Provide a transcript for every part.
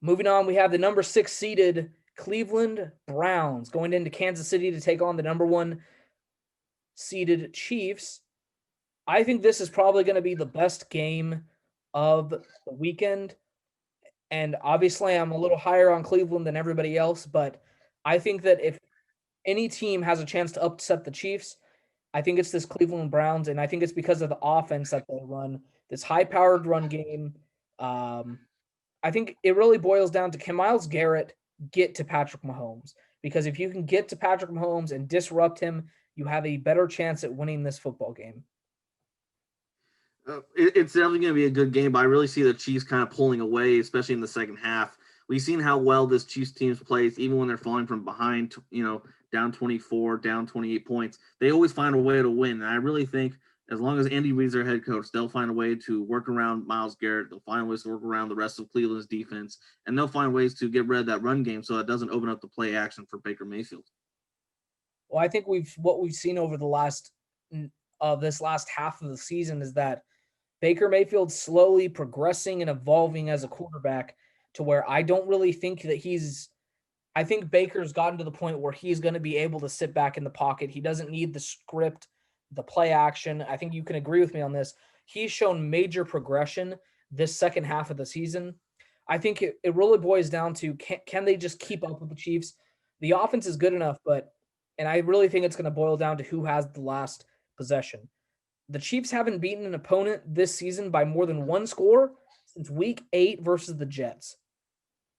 Moving on, we have the number 6 seeded Cleveland Browns going into Kansas City to take on the number 1 seeded Chiefs. I think this is probably going to be the best game of the weekend. And obviously, I'm a little higher on Cleveland than everybody else, but I think that if any team has a chance to upset the Chiefs, I think it's this Cleveland Browns, and I think it's because of the offense that they run, this high-powered run game. I think it really boils down to, can Myles Garrett get to Patrick Mahomes? Because if you can get to Patrick Mahomes and disrupt him, you have a better chance at winning this football game. It's definitely going to be a good game, but I really see the Chiefs kind of pulling away, especially in the second half. We've seen how well this Chiefs team plays, even when they're falling from behind, down 24, down 28 points. They always find a way to win. And I really think as long as Andy Reid's their head coach, they'll find a way to work around Myles Garrett. They'll find ways to work around the rest of Cleveland's defense, and they'll find ways to get rid of that run game so it doesn't open up the play action for Baker Mayfield. Well, I think what we've seen over the last this last half of the season is that Baker Mayfield's slowly progressing and evolving as a quarterback to where I don't really think that I think Baker's gotten to the point where he's going to be able to sit back in the pocket. He doesn't need the script, the play action. I think you can agree with me on this. He's shown major progression this second half of the season. I think it really boils down to, can they just keep up with the Chiefs? The offense is good enough, and I really think it's going to boil down to who has the last possession. The Chiefs haven't beaten an opponent this season by more than one score since week 8 versus the Jets.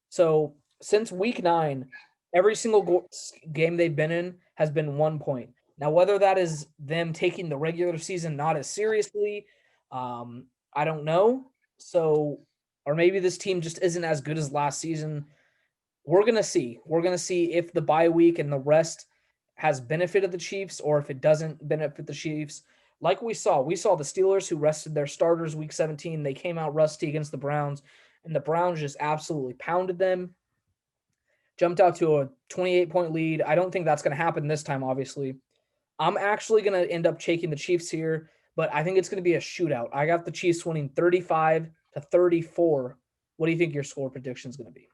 So since week 9, every single game they've been in has been 1 point. Now, whether that is them taking the regular season not as seriously, I don't know. Or maybe this team just isn't as good as last season. We're going to see. We're going to see if the bye week and the rest has benefited the Chiefs or if it doesn't benefit the Chiefs. Like we saw the Steelers who rested their starters week 17. They came out rusty against the Browns, and the Browns just absolutely pounded them. Jumped out to a 28-point lead. I don't think that's going to happen this time, obviously. I'm actually going to end up taking the Chiefs here, but I think it's going to be a shootout. I got the Chiefs winning 35-34. What do you think your score prediction is going to be?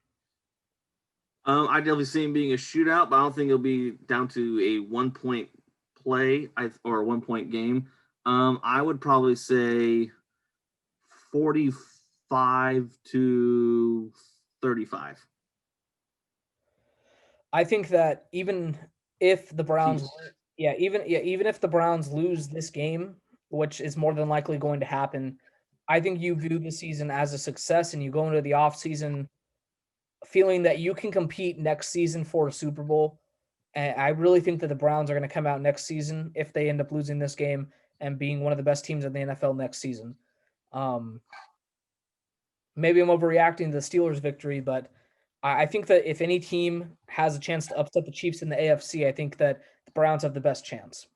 I definitely see him being a shootout, but I don't think it'll be down to a 1-point play or a 1-point game. I would probably say 45-35. I think that even if the Browns, even if the Browns lose this game, which is more than likely going to happen, I think you view the season as a success and you go into the offseason feeling that you can compete next season for a Super Bowl. And I really think that the Browns are going to come out next season if they end up losing this game and being one of the best teams in the NFL next season. Maybe I'm overreacting to the Steelers' victory, but I think that if any team has a chance to upset the Chiefs in the AFC, I think that the Browns have the best chance.